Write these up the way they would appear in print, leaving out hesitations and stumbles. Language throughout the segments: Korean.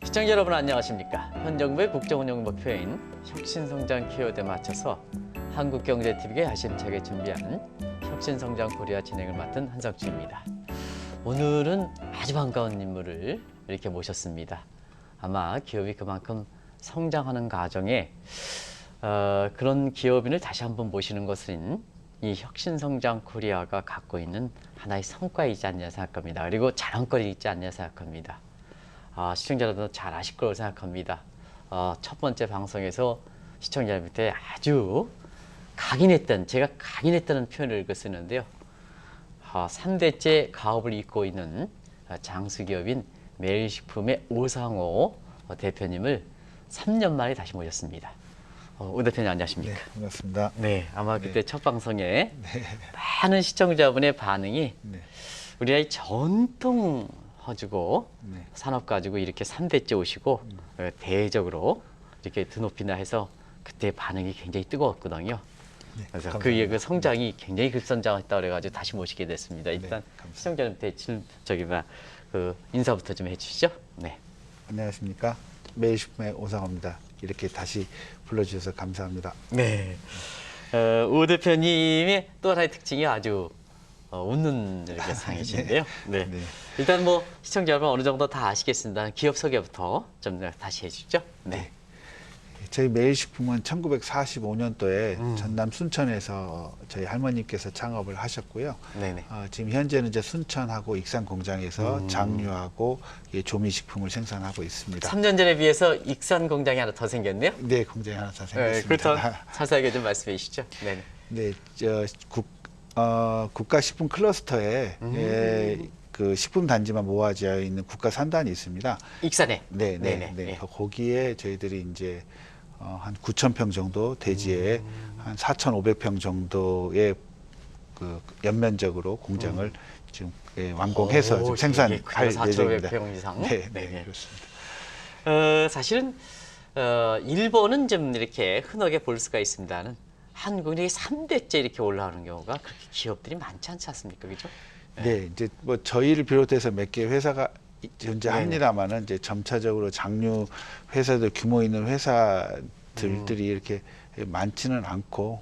시청자 여러분 안녕하십니까? 현 정부의 국정운영 목표인 혁신성장 키워드에 맞춰서 한국경제TV가 야심차게 준비한 혁신성장 코리아 진행을 맡은 한석주입니다. 오늘은 아주 반가운 인물을 이렇게 모셨습니다. 아마 기업이 그만큼 성장하는 과정에 그런 기업인을 다시 한번 모시는 것은 이 혁신성장 코리아가 갖고 있는 하나의 성과이지 않냐 생각합니다. 그리고 자랑거리이지 않냐 생각합니다. 시청자 여러분도 잘 아실 거라고 생각합니다. 첫 번째 방송에서 시청자 여러분한테 아주 제가 각인했다는 표현을 이렇게 쓰는데요. 3대째 가업을 잇고 있는 장수기업인 매일식품의 오상호 대표님을 3년 만에 다시 모셨습니다. 오 대표님 안녕하십니까? 네, 반갑습니다. 네, 아마 그때 네. 첫 방송에 네. 많은 시청자분의 반응이 네. 우리나라의 전통 허주고 네. 산업 가지고 이렇게 3대째 오시고 대외적으로 이렇게 드높이나 해서 그때 반응이 굉장히 뜨거웠거든요. 네, 그래서 감사합니다. 그의 그 성장이 굉장히 급성장했다 그래가지고 다시 모시게 됐습니다. 일단 감사합니다. 시청자님한테 인사부터 좀 해주시죠. 네. 안녕하십니까? 매일식품의 오상호입니다. 이렇게 다시 불러주셔서 감사합니다. 네. 오 대표님의 또 하나의 특징이 아주 웃는 이렇게 상이신데요. 네. 네. 일단 뭐 시청자 여러분 어느 정도 다 아시겠습니다. 기업 소개부터 좀 다시 해주시죠. 네. 저희 매일식품은 1945년도에 전남 순천에서 저희 할머니께서 창업을 하셨고요. 네네. 지금 현재는 이제 순천하고 익산 공장에서 장류하고 조미식품을 생산하고 있습니다. 3년 전에 비해서 익산 공장이 하나 더 생겼네요. 네, 공장이 하나 더 네, 생겼습니다. 그렇다면 자세하게 좀 말씀해 주시죠. 네. 네, 국가식품 클러스터에 그 식품 단지만 모아져 있는 국가 산단이 있습니다. 익산에. 네. 네네. 거기에 저희들이 이제 한 9,000평 정도 대지에 한 4,500평 정도의 그 연면적으로 공장을 지금 완공해서 지금 생산할 예정입니다. 4,500평 이상. 네, 네네. 그렇습니다. 사실은 일본은 좀 이렇게 흔하게 볼 수가 있습니다는 한국이 3대째 이렇게 올라오는 경우가 그렇게 기업들이 많지 않지 않습니까, 그죠? 네, 이제 뭐 저희를 비롯해서 몇 개 회사가 존재합니다만은 이제 점차적으로 장류 회사들 규모 있는 회사들이 이렇게 많지는 않고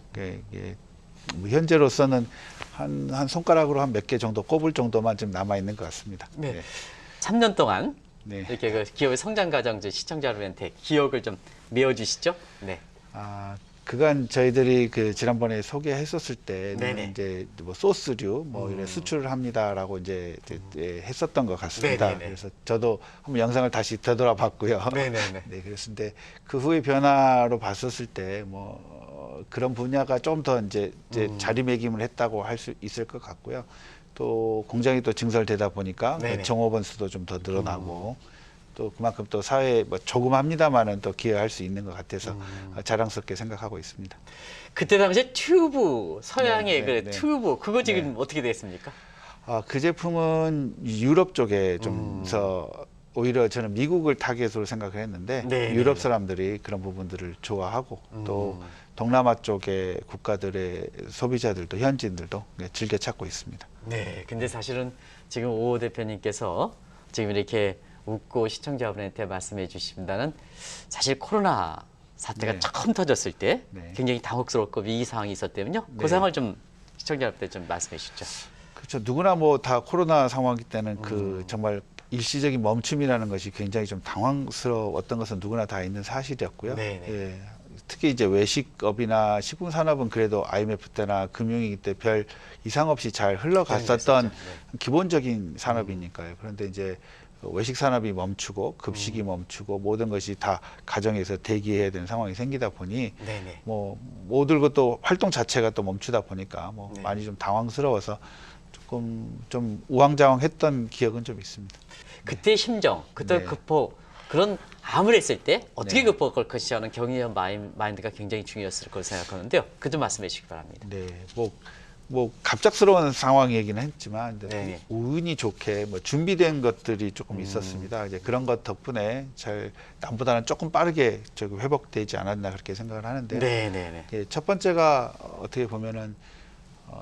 뭐 현재로서는 한 손가락으로 한 몇 개 정도 꼽을 정도만 좀 남아 있는 것 같습니다. 네. 3년 동안 네. 이렇게 그 기업의 성장 과정 시청자 여러분한테 기억을 좀 메워주시죠. 네. 그간 저희들이 그 지난번에 소개했었을 때는 네네. 이제 뭐 소스류 뭐 이런 수출을 합니다라고 이제 했었던 것 같습니다. 네네네. 그래서 저도 한번 영상을 다시 되돌아봤고요. 네네네. 네, 그랬는데 그 후의 변화로 봤었을 때 뭐 그런 분야가 좀 더 이제 자리매김을 했다고 할 수 있을 것 같고요. 또 공장이 또 증설되다 보니까 네네. 종업원 수도 좀 더 늘어나고. 또 그만큼 또 사회에 뭐 조금 합니다만은 또 기여할 수 있는 것 같아서 자랑스럽게 생각하고 있습니다. 그때 당시에 튜브 서양의 네. 튜브 그거 지금 어떻게 됐습니까? 그 제품은 유럽 쪽에 좀서 오히려 저는 미국을 타겟으로 생각을 했는데 네, 유럽 네. 사람들이 그런 부분들을 좋아하고 또 동남아 쪽의 국가들의 소비자들도 현지인들도 즐겨 찾고 있습니다. 네. 근데 사실은 지금 오 대표님께서 지금 이렇게 웃고 시청자분한테 말씀해 주신다는 사실 코로나 사태가 네. 처음 터졌을 때 네. 굉장히 당혹스럽고 위기 상황이 있었다면요. 그 네. 상황을 좀 시청자분한테 좀 말씀해 주시죠. 그렇죠. 누구나 뭐 다 코로나 상황이 때는 그 정말 일시적인 멈춤이라는 것이 굉장히 좀 당황스러웠던 것은 누구나 다 있는 사실이었고요. 네네. 예, 특히 이제 외식업이나 식품산업은 그래도 IMF 때나 금융위기 때 별 이상 없이 잘 흘러갔었던 네. 기본적인 산업이니까요. 그런데 이제 외식 산업이 멈추고 급식이 멈추고 모든 것이 다 가정에서 대기해야 되는 상황이 생기다 보니 네네. 뭐 모든 것도 활동 자체가 또 멈추다 보니까 뭐 네. 많이 좀 당황스러워서 조금 좀 우왕좌왕했던 기억은 좀 있습니다. 그때 심정, 그때 네. 극복 그런 암을 했을 때 어떻게 네. 극복할 것이라는 경의와 마인드가 굉장히 중요했을 거라고 생각하는데요. 그 좀 말씀해 주시기 바랍니다. 네, 뭐 갑작스러운 상황이긴 했지만 네. 운이 좋게 뭐 준비된 것들이 조금 있었습니다. 이제 그런 것 덕분에 잘 남보다는 조금 빠르게 회복되지 않았나 그렇게 생각을 하는데요. 네네네. 예, 첫 번째가 어떻게 보면은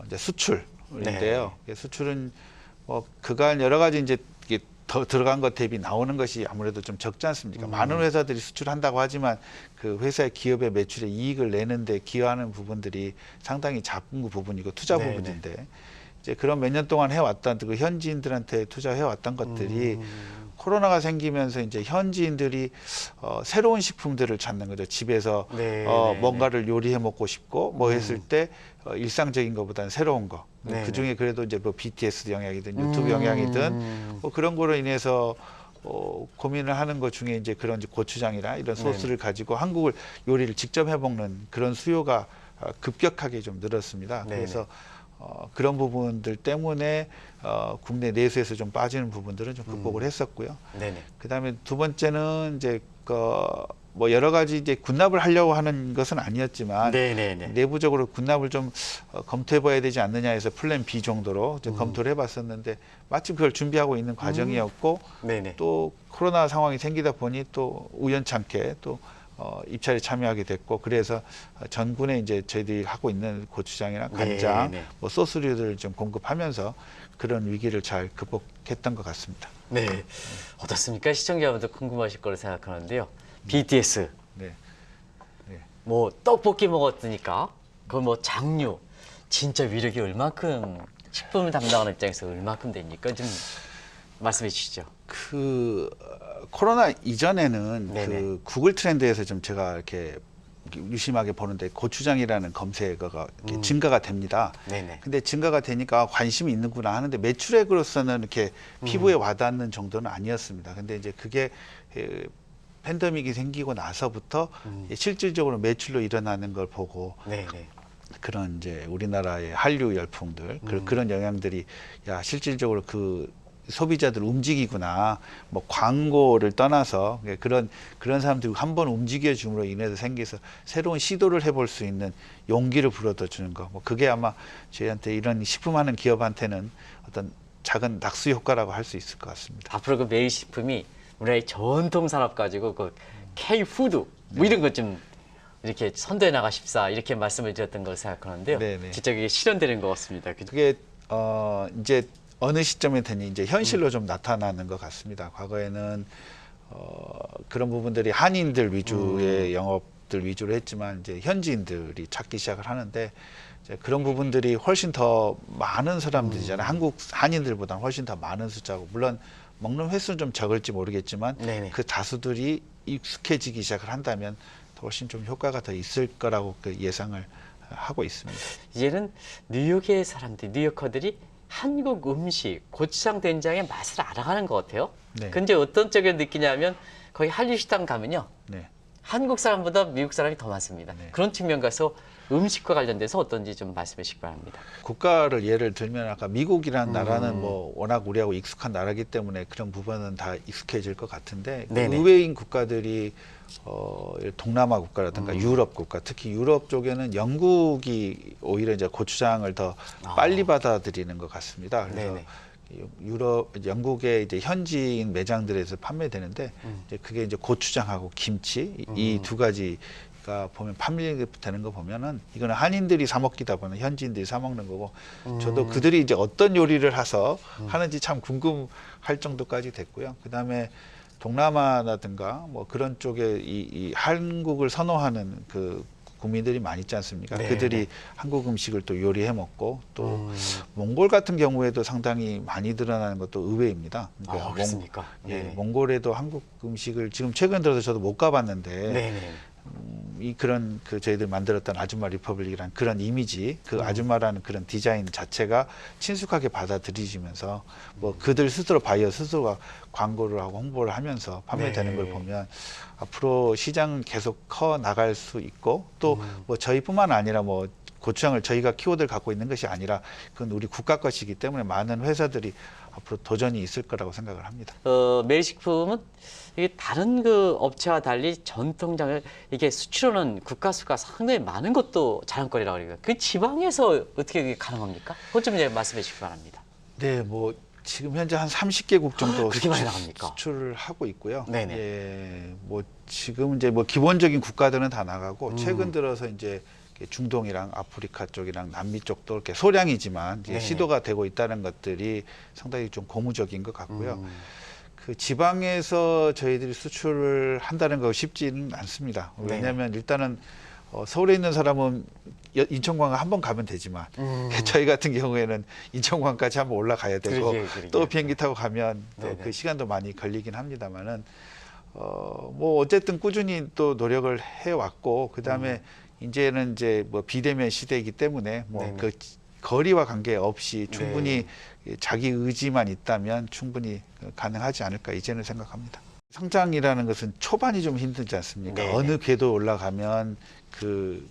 이제 수출인데요. 수출은 뭐 그간 여러 가지 이제 더 들어간 것 대비 나오는 것이 아무래도 좀 적지 않습니까? 많은 회사들이 수출한다고 하지만 그 회사의 기업의 매출에 이익을 내는데 기여하는 부분들이 상당히 작은 부분이고 투자 네네. 부분인데 이제 그런 몇 년 동안 해왔던 그 현지인들한테 투자해왔던 것들이 코로나가 생기면서 이제 현지인들이 새로운 식품들을 찾는 거죠. 집에서 네, 네, 뭔가를 요리해 먹고 싶고 뭐 했을 때 일상적인 것보다는 새로운 거. 네, 그 중에 그래도 이제 뭐 BTS 영향이든 유튜브 영향이든 뭐 그런 거로 인해서 고민을 하는 것 중에 이제 그런 이제 고추장이나 이런 소스를 가지고 한국을 요리를 직접 해 먹는 그런 수요가 급격하게 좀 늘었습니다. 네네. 그래서 그런 부분들 때문에 국내 내수에서 좀 빠지는 부분들은 좀 극복을 했었고요. 네네. 그다음에 두 번째는 이제 뭐 여러 가지 이제 군납을 하려고 하는 것은 아니었지만 네네네. 내부적으로 군납을 좀 검토해봐야 되지 않느냐 해서 플랜 B 정도로 좀 검토를 해봤었는데 마침 그걸 준비하고 있는 과정이었고 네네. 또 코로나 상황이 생기다 보니 또 우연찮게 또 입찰에 참여하게 됐고 그래서 전군에 이제 저희들이 하고 있는 고추장이나 간장, 네네. 뭐 소스류들을 좀 공급하면서 그런 위기를 잘 극복했던 것 같습니다. 네. 어떻습니까? 시청자분들 궁금하실 거로 생각하는데요. BTS 네. 뭐 떡볶이 먹었으니까 그 뭐 장류 진짜 위력이 얼만큼 식품을 담당하는 입장에서 얼만큼 됩니까? 좀 말씀해 주시죠. 코로나 이전에는 네네. 그 구글 트렌드에서 좀 제가 이렇게 유심하게 보는데 고추장이라는 검색어가 이렇게 증가가 됩니다. 네네. 근데 증가가 되니까 관심이 있는구나 하는데 매출액으로서는 이렇게 피부에 와닿는 정도는 아니었습니다. 근데 이제 그게 팬데믹이 생기고 나서부터 실질적으로 매출로 일어나는 걸 보고 네네. 그런 이제 우리나라의 한류 열풍들 그런 영향들이 야 실질적으로 그 소비자들 움직이구나 뭐 광고를 떠나서 그런 사람들이 한번 움직여 줌으로 인해서 생겨서 새로운 시도를 해볼 수 있는 용기를 불어넣어 주는 거 뭐 그게 아마 저희한테 이런 식품하는 기업한테는 어떤 작은 낙수 효과라고 할 수 있을 것 같습니다. 앞으로 그 매일식품이 우리나라의 전통 산업 가지고 그 K푸드 뭐 이런 것 좀 이렇게 선도해 나가십사 이렇게 말씀을 드렸던 걸 생각하는데요. 네네. 진짜 그게 실현되는 것 같습니다. 그게 이제 어느 시점에 되니 이제 현실로 좀 나타나는 것 같습니다. 과거에는 그런 부분들이 한인들 위주의 영업들 위주로 했지만 이제 현지인들이 찾기 시작을 하는데 이제 그런 부분들이 훨씬 더 많은 사람들이잖아요. 한국 한인들보다는 훨씬 더 많은 숫자고 물론 먹는 횟수는 좀 적을지 모르겠지만 네네. 그 다수들이 익숙해지기 시작을 한다면 훨씬 좀 효과가 더 있을 거라고 그 예상을 하고 있습니다. 이제는 뉴욕의 사람들, 뉴요커들이 한국 음식, 고추장 된장의 맛을 알아가는 것 같아요. 네. 근데 어떤 쪽에 느끼냐면 거기 한류 식당 가면요. 네. 한국 사람보다 미국 사람이 더 많습니다. 네. 그런 측면 가서 음식과 관련돼서 어떤지 좀 말씀해 주시기 바랍니다. 국가를 예를 들면 아까 미국이라는 나라는 뭐 워낙 우리하고 익숙한 나라기 때문에 그런 부분은 다 익숙해질 것 같은데 그 네네. 의외인 국가들이 동남아 국가라든가 유럽 국가 특히 유럽 쪽에는 영국이 오히려 이제 고추장을 더 빨리 받아들이는 것 같습니다. 그래서 네네. 영국의 이제 현지인 매장들에서 판매되는데 이제 그게 이제 고추장하고 김치 이 두 가지가 보면 판매되는 거 보면은 이거는 한인들이 사 먹기다 보면 현지인들이 사 먹는 거고 저도 그들이 이제 어떤 요리를 해서 하는지 참 궁금할 정도까지 됐고요. 그다음에 동남아라든가 뭐 그런 쪽에 이 한국을 선호하는 그 국민들이 많이 있지 않습니까? 네, 그들이 네. 한국 음식을 또 요리해 먹고 또 몽골 같은 경우에도 상당히 많이 드러나는 것도 의외입니다. 아, 그렇습니까? 예, 네. 몽골에도 한국 음식을 지금 최근 들어서 저도 못 가봤는데 네네. 이 그런 그 저희들 만들었던 아줌마 리퍼블릭이라는 그런 이미지, 그 아줌마라는 그런 디자인 자체가 친숙하게 받아들이지면서 뭐 그들 스스로 바이어 스스로가 광고를 하고 홍보를 하면서 판매되는 네. 걸 보면 앞으로 시장은 계속 커 나갈 수 있고 또 뭐 저희뿐만 아니라 뭐 고추장을 저희가 키워드를 갖고 있는 것이 아니라 그건 우리 국가 것이기 때문에 많은 회사들이 앞으로 도전이 있을 거라고 생각을 합니다. 매일식품은 이게 다른 그 업체와 달리 전통장을 이게 수출하는 국가 수가 상당히 많은 것도 자랑거리라고 그래요. 그 지방에서 어떻게 그게 가능합니까? 그것 좀 이제 말씀해 주시기 바랍니다. 네, 뭐 지금 현재 한 30개국 정도 그렇게 많이 나갑니까? 수출을 하고 있고요. 네네. 예, 뭐 지금 이제 뭐 기본적인 국가들은 다 나가고 최근 들어서 이제 중동이랑 아프리카 쪽이랑 남미 쪽도 이렇게 소량이지만 이제 네네. 시도가 되고 있다는 것들이 상당히 좀 고무적인 것 같고요. 그 지방에서 저희들이 수출을 한다는 거 쉽지는 않습니다. 왜냐하면 일단은 서울에 있는 사람은 인천공항 한번 가면 되지만 저희 같은 경우에는 인천공항까지 한번 올라가야 되고 그러게. 또 비행기 타고 가면 또 네네. 그 시간도 많이 걸리긴 합니다만은 뭐 어쨌든 꾸준히 또 노력을 해왔고 그 다음에 이제는 이제 뭐 비대면 시대이기 때문에 뭐 네네. 그 거리와 관계없이 충분히 자기 의지만 있다면 충분히 가능하지 않을까 이제는 생각합니다. 성장이라는 것은 초반이 좀 힘들지 않습니까? 네네. 어느 궤도 올라가면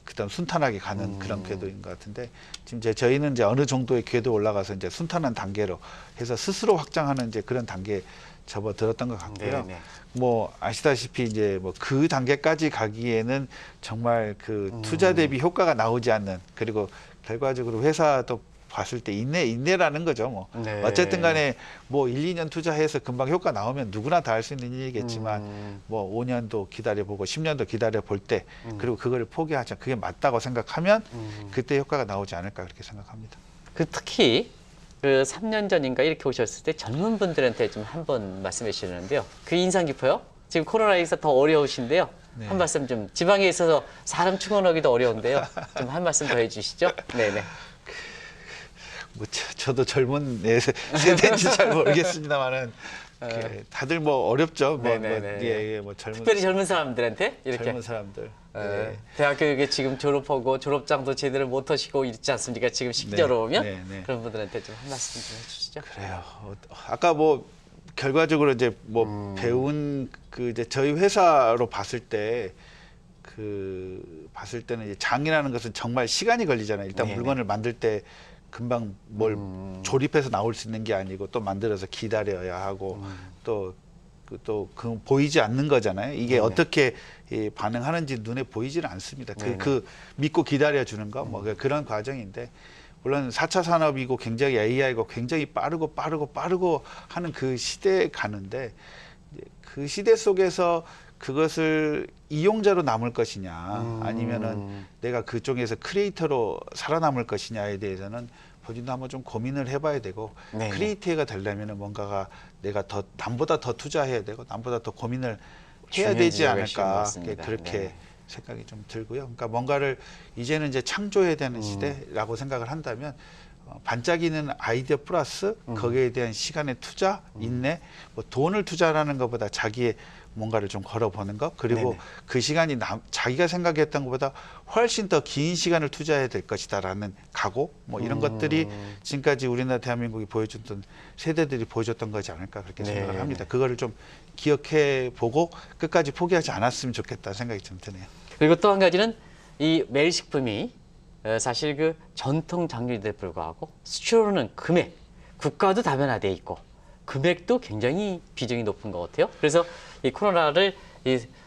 그다음 순탄하게 가는 그런 궤도인 것 같은데 지금 저희는 이제 어느 정도의 궤도 올라가서 이제 순탄한 단계로 해서 스스로 확장하는 이제 그런 단계에 접어들었던 것 같고요. 네네. 뭐 아시다시피 이제 뭐 그 단계까지 가기에는 정말 그 투자 대비 효과가 나오지 않는 그리고 결과적으로 회사도 봤을 때 인내라는 거죠. 뭐 네. 어쨌든 간에 뭐 1, 2년 투자해서 금방 효과 나오면 누구나 다 할 수 있는 일이겠지만 뭐 5년도 기다려보고 10년도 기다려볼 때 그리고 그걸 포기하지 않고 그게 맞다고 생각하면 그때 효과가 나오지 않을까 그렇게 생각합니다. 그 특히 그 3년 전인가 이렇게 오셨을 때 젊은 분들한테 좀 한번 말씀해 주시는데요. 그 인상 깊어요. 지금 코로나에서 더 어려우신데요. 네. 한 말씀 좀 지방에 있어서 사람 충원하기도 어려운데요. 좀 한 말씀 더 해주시죠. 네네. 뭐 저도 젊은 세대인지 잘 모르겠습니다만은 다들 뭐 어렵죠. 네네네. 뭐 젊은 특별히 젊은 사람들한테 이렇게 젊은 사람들. 네. 대학교에 지금 졸업하고 졸업장도 제대로 못 하시고 있지 않습니까? 지금 시기적으로면 네. 그런 분들한테 좀 한 말씀 좀 해주시죠. 그래요. 아까 뭐 결과적으로 이제 뭐 배운 그 이제 저희 회사로 봤을 때 봤을 때는 이제 장이라는 것은 정말 시간이 걸리잖아요. 일단 네네. 물건을 만들 때 금방 뭘 조립해서 나올 수 있는 게 아니고 또 만들어서 기다려야 하고 또 보이지 않는 거잖아요. 이게 어떻게 반응하는지 눈에 보이지는 않습니다. 그 믿고 기다려 주는 거 뭐 그런 과정인데 물론 4차 산업이고 굉장히 AI고 굉장히 빠르고 하는 그 시대에 가는데 그 시대 속에서 그것을 이용자로 남을 것이냐 아니면은 내가 그쪽에서 크리에이터로 살아남을 것이냐에 대해서는 본인도 한번 좀 고민을 해봐야 되고 네네. 크리에이터가 되려면은 뭔가가 내가 남보다 더 투자해야 되고 남보다 더 고민을 해야 중요한 되지 지적을 않을까 말씀입니다. 그렇게 네. 생각이 좀 들고요. 그러니까 뭔가를 이제는 이제 창조해야 되는 시대라고 생각을 한다면 반짝이는 아이디어 플러스 거기에 대한 시간의 투자, 인내, 뭐 돈을 투자라는 것보다 자기의 뭔가를 좀 걸어보는 것 그리고 네네. 그 시간이 자기가 생각했던 것보다 훨씬 더 긴 시간을 투자해야 될 것이다라는 각오 뭐 이런 것들이 지금까지 우리나라 대한민국이 보여줬던 세대들이 보여줬던 거지 않을까 그렇게 생각을 네. 합니다. 그거를 좀 기억해 보고 끝까지 포기하지 않았으면 좋겠다 생각이 좀 드네요. 그리고 또 한 가지는 이 메일식품이 사실 그 전통 장류인데 불구하고 수출로는 금액, 국가도 다변화돼 있고 금액도 굉장히 비중이 높은 것 같아요. 그래서 이 코로나를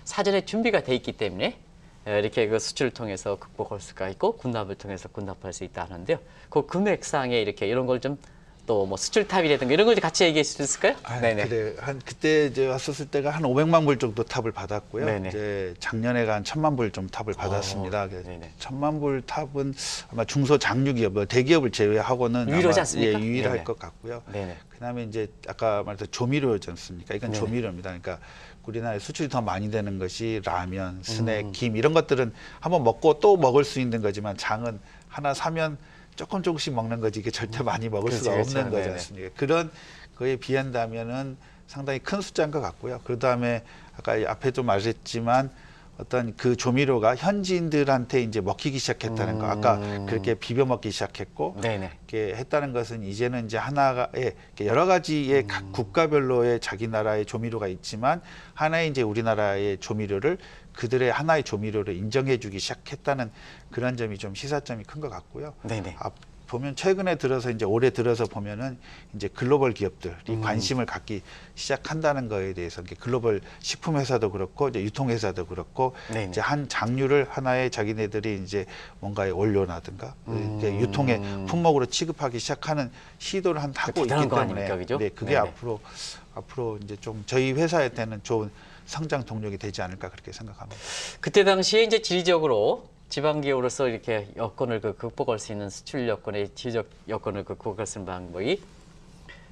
사전에 준비가 돼 있기 때문에 이렇게 그 수출을 통해서 극복할 수가 있고 군납을 통해서 군납할 수 있다 하는데요. 그 금액상에 이렇게 이런 걸 좀 또 뭐 수출 탑이라든가 이런 걸 같이 얘기할 수 있을까요? 그래 그때 이제 왔었을 때가 한 500만 불 정도 탑을 받았고요. 네네. 이제 작년에가 한 1000만 불 좀 탑을 받았습니다. 네네. 1000만 불 탑은 아마 중소 장유기업, 대기업을 제외하고는 유일하지 아마, 않습니까? 유일할 네네. 것 같고요. 네네. 그다음에 이제 아까 말했던 조미료지 않습니까? 이건 네네. 조미료입니다. 그러니까 우리나라에 수출이 더 많이 되는 것이 라면, 스낵, 김 이런 것들은 한번 먹고 또 먹을 수 있는 거지만 장은 하나 사면 조금씩 먹는 거지 이게 절대 많이 먹을 수가 그렇죠, 없는 그렇죠. 거지 네네. 않습니까? 그런 거에 비한다면은 상당히 큰 숫자인 것 같고요. 그다음에 아까 앞에도 말했지만 어떤 그 조미료가 현지인들한테 이제 먹히기 시작했다는 거. 아까 그렇게 비벼 먹기 시작했고 네네. 이렇게 했다는 것은 이제는 이제 하나의 여러 가지의 각 국가별로의 자기 나라의 조미료가 있지만 하나의 이제 우리나라의 조미료를 그들의 하나의 조미료를 인정해주기 시작했다는 그런 점이 좀 시사점이 큰 것 같고요. 네네. 보면 최근에 들어서 이제 올해 들어서 보면은 이제 글로벌 기업들이 관심을 갖기 시작한다는 거에 대해서 글로벌 식품 회사도 그렇고 이제 유통 회사도 그렇고 네네. 이제 한 장류를 하나의 자기네들이 이제 뭔가의 원료라든가 이제 유통의 품목으로 취급하기 시작하는 시도를 하고 있기 대단한 거 때문에 아닙니까, 그죠? 네, 그게 네네. 앞으로 이제 좀 저희 회사한테는 좋은 성장 동력이 되지 않을까 그렇게 생각합니다. 그때 당시에 이제 지리적으로 지방기업으로서 이렇게 여건을 극복할 수 있는 수출 여건의 지리적 여건을 극복할 수 있는 방법이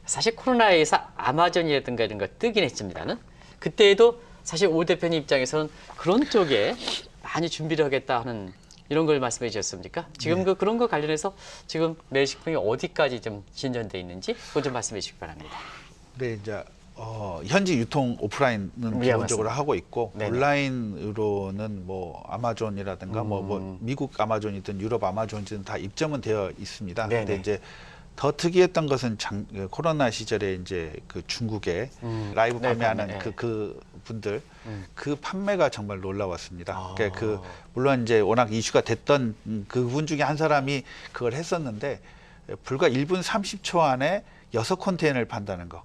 사실 코로나에서 아마존이라든가 이런 거 뜨긴 했습니다는 그때에도 사실 오 대표님 입장에서는 그런 쪽에 많이 준비를 하겠다 하는 이런 걸 말씀해 주셨습니까? 지금 그런 거 관련해서 지금 매일식품이 어디까지 좀 진전돼 있는지 그거 좀 말씀해 주시기 바랍니다. 네, 이제 현지 유통 오프라인은 기본적으로 맞습니다. 하고 있고 네네. 온라인으로는 뭐 아마존이라든가 뭐 미국 아마존이든 유럽 아마존이든 다 입점은 되어 있습니다. 네네. 근데 이제 더 특이했던 것은 코로나 시절에 이제 그 중국에 라이브 네, 판매하는 네. 그 분들 그 판매가 정말 놀라웠습니다. 아. 그러니까 그 물론 이제 워낙 이슈가 됐던 그분 중에 한 사람이 그걸 했었는데 불과 1분 30초 안에 6컨테이너를 판다는 거.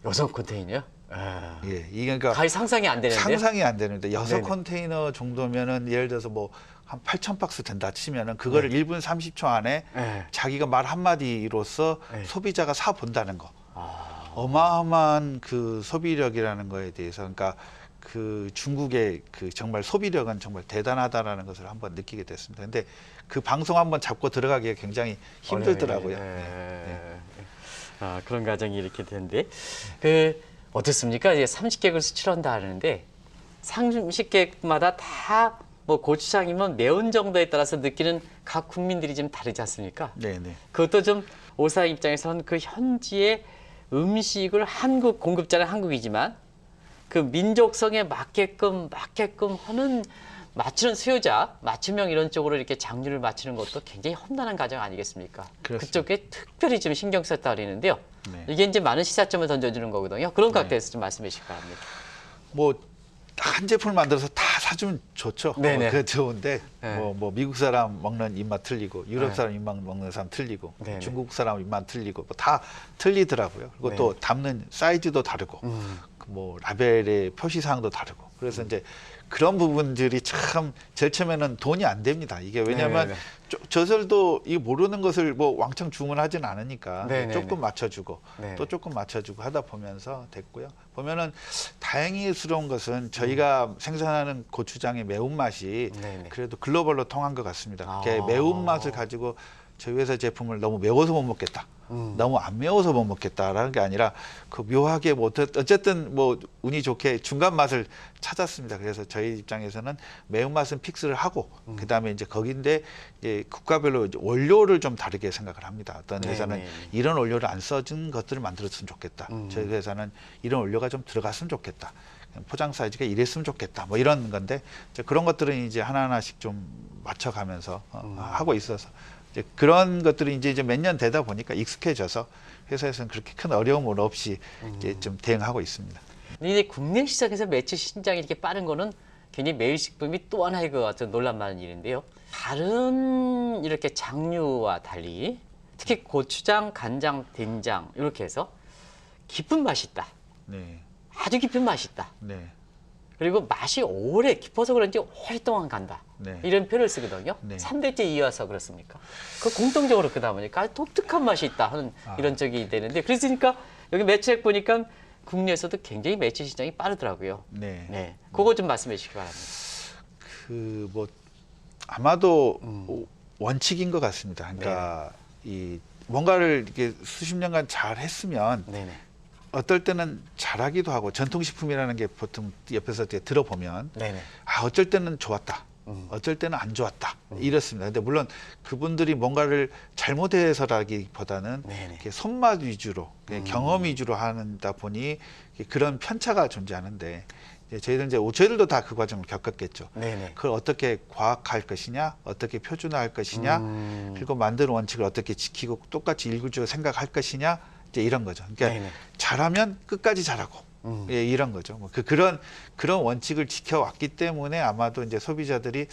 6컨테이너요? 아, 예, 이게 그러니까 거의 상상이 안 되는데요. 상상이 안 되는데 네네. 6컨테이너 정도면은 예를 들어서 뭐 한 8,000박스 된다 치면은 그거를 1분 30초 안에 네. 자기가 말 한마디로서 네. 소비자가 사 본다는 거. 아, 어마어마한 그 소비력이라는 거에 대해서 그러니까 그 중국의 그 정말 소비력은 정말 대단하다라는 것을 한번 느끼게 됐습니다. 근데 그 방송 한번 잡고 들어가기가 굉장히 힘들더라고요. 네. 아, 그런 과정이 이렇게 되는데 그 어떻습니까? 이제 30개국을 수출한다 하는데 30개국마다 다 뭐 고추장이면 매운 정도에 따라서 느끼는 각 국민들이 좀 다르지 않습니까? 네, 네. 그것도 좀 오사 입장에서는 그 현지의 음식을 한국 공급자는 한국이지만 그 민족성에 맞게끔 하는 맞추는 수요자, 맞춤형 이런 쪽으로 이렇게 장류를 맞추는 것도 굉장히 험난한 과정 아니겠습니까? 그렇습니다. 그쪽에 특별히 좀 신경 썼다 그러는데요. 네. 이게 이제 많은 시사점을 던져주는 거거든요. 그런 각도에서 좀 말씀해 주시기 바랍니다. 뭐 한 제품을 만들어서 다 사주면 좋죠. 네네. 그게 좋은데 네. 뭐 미국 사람 먹는 입맛 틀리고 유럽 네. 사람 입맛 먹는 사람 틀리고 네네. 중국 사람 입맛 틀리고 뭐 다 틀리더라고요. 그리고 네. 또 담는 사이즈도 다르고 그뭐 라벨의 표시 사항도 다르고 그래서 이제 그런 부분들이 참 제일 처음에는 돈이 안 됩니다. 이게 왜냐하면 네네네. 저절도 이 모르는 것을 뭐 왕창 주문하진 않으니까 네네네. 조금 맞춰주고 네네. 또 조금 맞춰주고 하다 보면서 됐고요. 보면은 다행스러운 것은 저희가 생산하는 고추장의 매운맛이 네네. 그래도 글로벌로 통한 것 같습니다. 아. 그게 매운맛을 가지고 저희 회사 제품을 너무 매워서 못 먹겠다. 너무 안 매워서 못 먹겠다라는 게 아니라 그 묘하게 뭐 어쨌든 뭐 운이 좋게 중간 맛을 찾았습니다. 그래서 저희 입장에서는 매운맛은 픽스를 하고 그다음에 이제 거긴데 이제 국가별로 이제 원료를 좀 다르게 생각을 합니다. 어떤 회사는 네네. 이런 원료를 안 써준 것들을 만들었으면 좋겠다. 저희 회사는 이런 원료가 좀 들어갔으면 좋겠다. 포장 사이즈가 이랬으면 좋겠다. 뭐 이런 건데 이제 그런 것들은 이제 하나하나씩 좀 맞춰가면서 하고 있어서 이제 그런 것들이 이제 몇 년 되다 보니까 익숙해져서 회사에서는 그렇게 큰 어려움은 없이 이제 좀 대응하고 있습니다. 근데 이제 국내 시장에서 매출 신장이 이렇게 빠른 거는 굉장히 매일식품이 또 하나의 그 어떤 논란많은 일인데요. 다른 이렇게 장류와 달리 특히 고추장, 간장, 된장 이렇게 해서 깊은 맛이 있다. 네, 아주 깊은 맛이 있다. 네, 그리고 맛이 오래 깊어서 그런지 오랫동안 간다. 네. 이런 표현을 쓰거든요. 네. 3대째 이어서 그렇습니까? 그 공통적으로 그러다 보니까 아주 독특한 맛이 있다 하는 이런 적이 되는데 그랬으니까 여기 매출액 보니까 국내에서도 굉장히 매출 시장이 빠르더라고요. 네. 네, 그거 좀 말씀해 주시기 바랍니다. 그 뭐 아마도 원칙인 것 같습니다. 그러니까 이 뭔가를 이렇게 수십 년간 잘 했으면 네네. 어떨 때는 잘하기도 하고 전통식품이라는 게 보통 옆에서 이렇게 들어보면 네네. 아 어쩔 때는 좋았다. 어쩔 때는 안 좋았다. 이렇습니다. 근데 물론 그분들이 뭔가를 잘못해서라기보다는 네네. 이렇게 손맛 위주로 경험 위주로 하다 보니 그런 편차가 존재하는데 이제 저희들도 다 그 과정을 겪었겠죠. 네네. 그걸 어떻게 과학할 것이냐, 어떻게 표준화할 것이냐, 그리고 만드는 원칙을 어떻게 지키고 똑같이 일구적으로 생각할 것이냐, 이제 이런 거죠. 그러니까 네네. 잘하면 끝까지 잘하고. 예, 이런 거죠. 뭐 그런 원칙을 지켜왔기 때문에 아마도 이제 소비자들이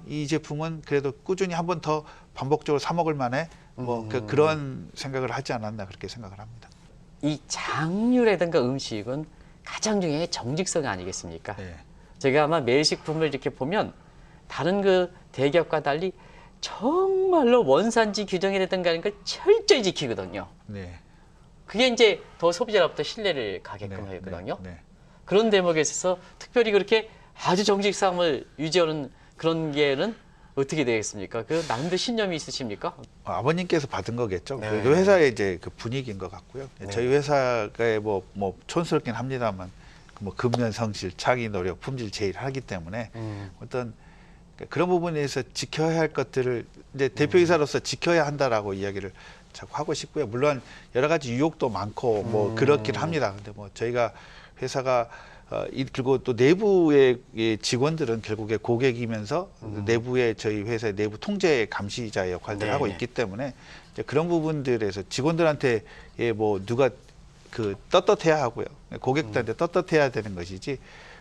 이 제품은 그래도 꾸준히 한 번 더 반복적으로 사 먹을 만해 뭐 그런 생각을 하지 않았나 그렇게 생각을 합니다. 이 장류라든가 음식은 가장 중요한 게 정직성 아니겠습니까? 네. 제가 아마 매일식품을 이렇게 보면 다른 그 대기업과 달리 정말로 원산지 규정이라든가 이런 걸 철저히 지키거든요. 네. 그게 이제 더 소비자로부터 신뢰를 가게끔 네. 하거든요. 네. 그런 대목에 있어서 특별히 그렇게 아주 정직성을 유지하는 그런 게는 어떻게 되겠습니까? 그 나름대로 신념이 있으십니까? 아버님께서 받은 거겠죠. 네. 그 회사의 이제 그 분위기인 것 같고요. 네. 저희 회사가 뭐 촌스럽긴 합니다만 뭐 근면 성실, 창의 노력, 품질 제일 하기 때문에 어떤 그런 부분에서 지켜야 할 것들을 이제 대표이사로서 지켜야 한다라고 이야기를 자꾸 하고 싶고요. 물론 여러 가지 유혹도 많고 뭐 그렇긴 합니다. 근데 뭐 저희가 회사가 그리고 또 내부의 직원들은 결국에 고객이면서 내부의 저희 회사의 내부 통제 감시자 역할들을 하고 있기 때문에 이제 그런 부분들에서 직원들한테 뭐 누가 그 떳떳해야 하고요. 고객들한테 떳떳해야 되는 것이지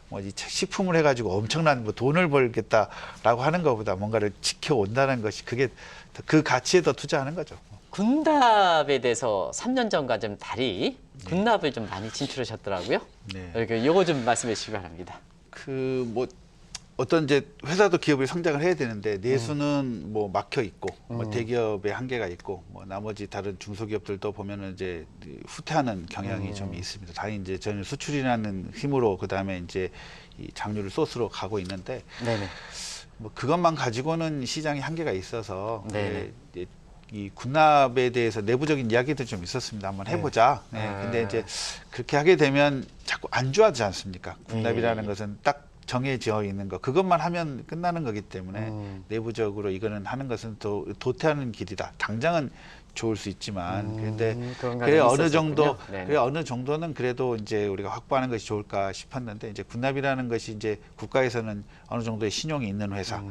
뭐 이 식품을 해가지고 엄청난 뭐 돈을 벌겠다라고 하는 것보다 뭔가를 지켜온다는 것이 그게 그 가치에 더 투자하는 거죠. 군납에 대해서 3년 전과 좀 달리 군납을 좀 많이 진출하셨더라고요. 네. 이렇게 요거 좀 말씀해 주시기 바랍니다. 그 뭐 어떤 이제 회사도 기업이 성장을 해야 되는데 내수는 뭐 막혀 있고 뭐 대기업의 한계가 있고 뭐 나머지 다른 중소기업들도 보면은 이제 후퇴하는 경향이 좀 있습니다. 다행히 이제 저는 수출이라는 힘으로 그 다음에 이제 이 장류를 소스로 가고 있는데 네네. 뭐 그것만 가지고는 시장에 한계가 있어서 네네. 이 군납에 대해서 내부적인 이야기도 좀 있었습니다. 한번 해보자. 네. 근데 이제 그렇게 하게 되면 자꾸 안주하지 않습니까? 군납이라는 것은 딱 정해져 있는 거 그것만 하면 끝나는 거기 때문에 내부적으로 이거는 하는 것은 또 도태하는 길이다. 당장은 좋을 수 있지만 그런데 그래 어느 정도 그래 어느 정도는 그래도 이제 우리가 확보하는 것이 좋을까 싶었는데 이제 군납이라는 것이 이제 국가에서는 어느 정도의 신용이 있는 회사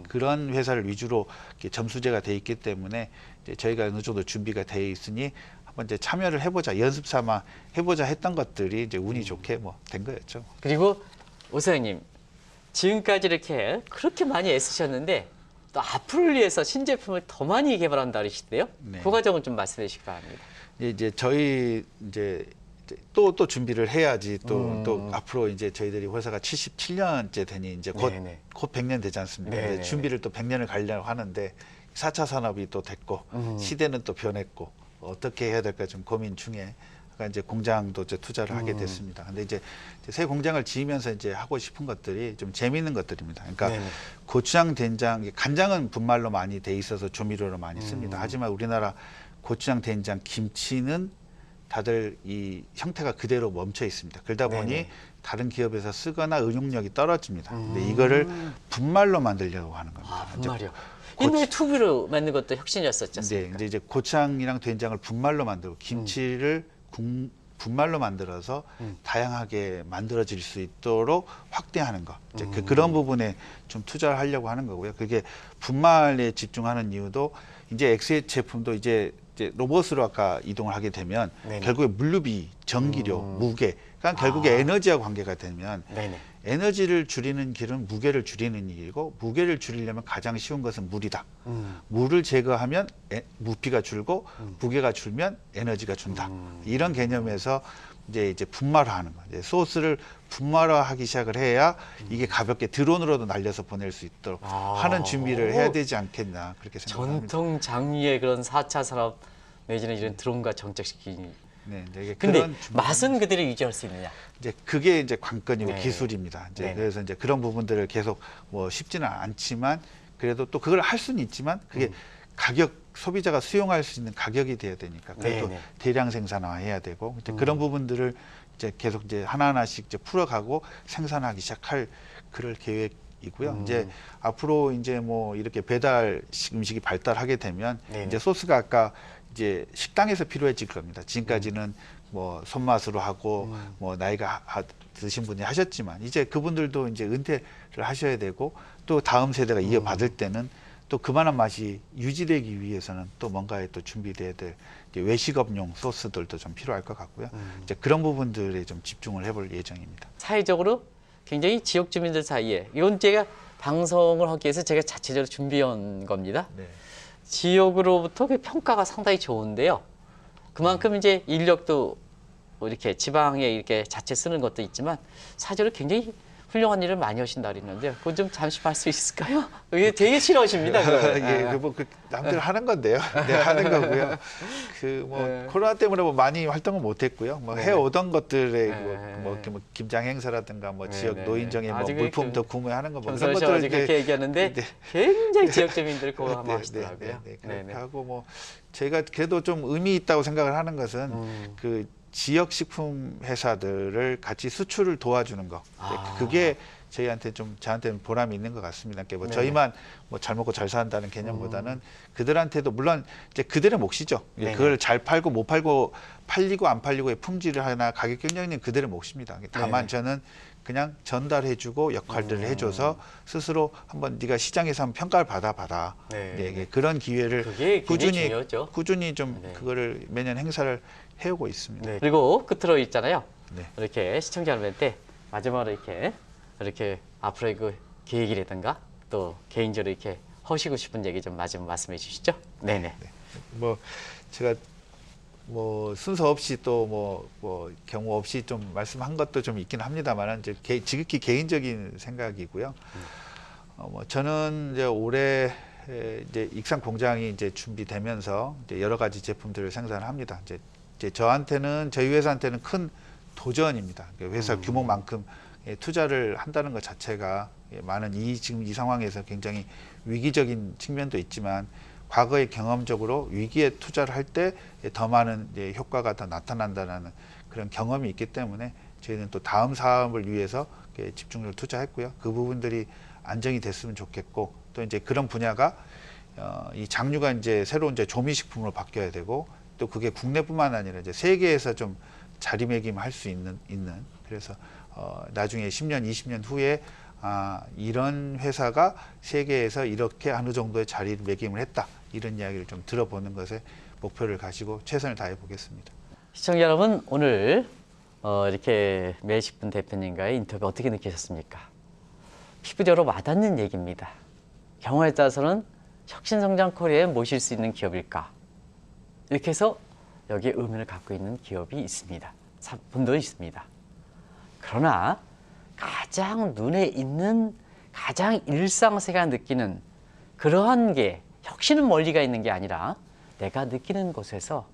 그런 회사를 위주로 점수제가 돼 있기 때문에 이제 저희가 어느 정도 준비가 돼 있으니 한번 이제 참여를 해보자 연습 삼아 해보자 했던 것들이 이제 운이 좋게 뭐 된 거였죠. 그리고 오 사장님 지금까지 이렇게 그렇게 많이 애쓰셨는데 또 앞으로를 위해서 신제품을 더 많이 개발한다 그러시대요. 네. 그 과정은 좀 말씀해 주시기 바랍니다. 이제 저희 이제 또 준비를 해야지 또 앞으로 이제 저희들이 회사가 77년째 되니 이제 곧 100년 되지 않습니까? 네네. 준비를 또 100년을 가려고 하는데 4차 산업이 또 됐고 시대는 또 변했고 어떻게 해야 될까 좀 고민 중에 이제 공장도 이제 투자를 하게 됐습니다. 근데 이제 새 공장을 지으면서 이제 하고 싶은 것들이 좀 재미있는 것들입니다. 그러니까 네네. 고추장, 된장, 간장은 분말로 많이 돼 있어서 조미료로 많이 씁니다. 하지만 우리나라 고추장, 된장, 김치는 다들 이 형태가 그대로 멈춰 있습니다. 그러다 보니 네네. 다른 기업에서 쓰거나 응용력이 떨어집니다. 근데 이거를 분말로 만들려고 하는 겁니다. 아, 분말이요. 옛날에 투비로 만든 것도 혁신이었었지 않습니까? 네, 이제 고추장이랑 된장을 분말로 만들고 김치를 분말로 만들어서 다양하게 만들어질 수 있도록 확대하는 것. 이제 그런 부분에 좀 투자를 하려고 하는 거고요. 그게 분말에 집중하는 이유도 이제 엑스의 제품도 이제 로봇으로 아까 이동을 하게 되면 네네. 결국에 물류비, 전기료, 무게, 그러니까 결국에 에너지와 관계가 되면 네네. 에너지를 줄이는 길은 무게를 줄이는 일이고 무게를 줄이려면 가장 쉬운 것은 물이다. 물을 제거하면 부피가 줄고 무게가 줄면 에너지가 준다. 이런 개념에서 이제 분말화하는 거예요. 이제 소스를 분말화하기 시작을 해야 이게 가볍게 드론으로도 날려서 보낼 수 있도록 하는 준비를 해야 되지 않겠나 그렇게 생각합니다. 전통 장류의 그런 4차 산업 내지는 이런 드론과 정착시키는. 네, 이게 근데 그런 맛은 그대로 유지할 수 있느냐? 이제 그게 이제 관건이고 네. 기술입니다. 이제 네. 그래서 이제 그런 부분들을 계속 뭐 쉽지는 않지만 그래도 또 그걸 할 수는 있지만 그게 가격 소비자가 수용할 수 있는 가격이 돼야 되니까 그래도 네네. 대량 생산화해야 되고 이제 그런 부분들을 이제 계속 이제 하나하나씩 이제 풀어가고 생산하기 시작할 그럴 계획이고요. 이제 앞으로 이제 뭐 이렇게 배달 음식이 발달하게 되면 네네. 이제 소스가 아까 이제 식당에서 필요해질 겁니다. 지금까지는 뭐 손맛으로 하고 뭐 나이가 드신 분이 하셨지만 이제 그분들도 이제 은퇴를 하셔야 되고 또 다음 세대가 이어받을 때는 또 그만한 맛이 유지되기 위해서는 또 뭔가에 또 준비돼야 될 이제 외식업용 소스들도 좀 필요할 것 같고요. 이제 그런 부분들에 좀 집중을 해볼 예정입니다. 사회적으로 굉장히 지역 주민들 사이에 이건 제가 방송을 하기 위해서 제가 자체적으로 준비한 겁니다. 네. 지역으로부터 그 평가가 상당히 좋은데요. 그만큼 이제 인력도 이렇게 지방에 이렇게 자체 쓰는 것도 있지만 사실은 굉장히 훌륭한 일을 많이 하신다 그랬는데 그건 좀 잠시 볼 수 있을까요? 이게 되게 싫어하십니다. 예, 그 남들 하는 건데요. 네, 하는 거고요. 네. 코로나 때문에 뭐 많이 활동을 못했고요. 뭐 네. 해오던 것들의 네. 뭐 김장 행사라든가 뭐 네, 지역 네, 노인정의 네. 뭐 아주 물품 더 구매하는 거 뭐 그런 겸손하셔 것들을 가지고 그렇게 얘기하는데 네. 굉장히 지역 주민들 고마워하시더라고요. 그렇게 하고 뭐 제가 그래도 좀 의미 있다고 생각을 하는 것은 그 지역 식품 회사들을 같이 수출을 도와주는 거. 그게 저한테는 보람이 있는 것 같습니다. 그러니까 뭐 네. 저희만 뭐 잘 먹고 잘 산다는 개념보다는 그들한테도 물론 이제 그들의 몫이죠. 네네. 그걸 잘 팔고 못 팔고 팔리고 안 팔리고의 품질을 하나 가격 경쟁력은 그들의 몫입니다. 다만 네네. 저는 그냥 전달해주고 역할들을 해줘서 스스로 한번 네가 시장에서 한번 평가를 받아봐라. 네. 네, 그런 기회를 그게 굉장히 중요하죠. 꾸준히 좀 네. 그거를 매년 행사를 해오고 있습니다. 네. 그리고 끝으로 있잖아요. 네. 이렇게 시청자 여러분한테 마지막으로 이렇게 앞으로의 그 계획이라든가 또 개인적으로 이렇게 하시고 싶은 얘기 좀 마지막 말씀해 주시죠. 네네. 뭐 제가 뭐 순서 없이 또 뭐 경우 없이 좀 말씀한 것도 좀 있긴 합니다만 이제 지극히 개인적인 생각이고요. 뭐 저는 이제 올해 이제 익산 공장이 이제 준비되면서 이제 여러 가지 제품들을 생산합니다. 이제 저한테는 저희 회사한테는 큰 도전입니다. 회사 규모만큼 투자를 한다는 것 자체가 많은 지금 이 상황에서 굉장히 위기적인 측면도 있지만 과거의 경험적으로 위기에 투자를 할 때 더 많은 이제 효과가 더 나타난다는 그런 경험이 있기 때문에 저희는 또 다음 사업을 위해서 집중적으로 투자했고요. 그 부분들이 안정이 됐으면 좋겠고 또 이제 그런 분야가 이 장류가 이제 새로운 이제 조미식품으로 바뀌어야 되고 또 그게 국내뿐만 아니라 이제 세계에서 좀 자리매김할 수 있는 그래서 나중에 10년, 20년 후에 이런 회사가 세계에서 이렇게 어느 정도의 자리를 매김을 했다. 이런 이야기를 좀 들어보는 것에 목표를 가지고 최선을 다해 보겠습니다. 시청자 여러분, 오늘 이렇게 매식품 대표님과의 인터뷰 어떻게 느끼셨습니까? 피부적으로 와닿는 얘기입니다. 경우에 따라서는 혁신성장 코리아에 모실 수 있는 기업일까? 이렇게 해서 여기에 의문을 갖고 있는 기업이 있습니다. 분도 있습니다. 그러나 가장 눈에 있는 가장 일상세가 느끼는 그러한 게 혁신은 멀리가 있는 게 아니라 내가 느끼는 곳에서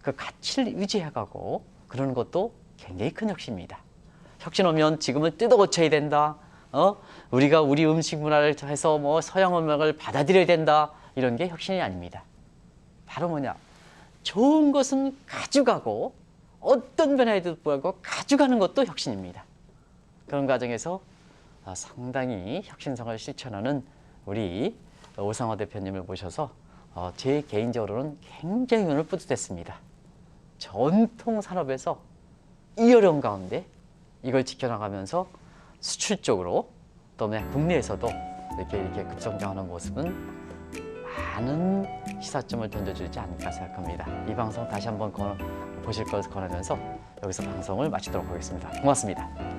그 가치를 유지해가고 그러는 것도 굉장히 큰 혁신입니다. 혁신 오면 지금은 뜯어 고쳐야 된다. 우리가 우리 음식 문화를 해서 뭐 서양 음악을 받아들여야 된다. 이런 게 혁신이 아닙니다. 바로 뭐냐? 좋은 것은 가져가고 어떤 변화에도 불구하고 가져가는 것도 혁신입니다. 그런 과정에서 상당히 혁신성을 실천하는 우리 오상호 대표님을 모셔서 제 개인적으로는 굉장히 오늘 뿌듯했습니다. 전통 산업에서 이 어려운 가운데 이걸 지켜나가면서 수출 쪽으로 또 국내에서도 이렇게 급성장하는 모습은 많은 시사점을 던져주지 않을까 생각합니다. 이 방송 다시 한번 보실 것을 권하면서 여기서 방송을 마치도록 하겠습니다. 고맙습니다.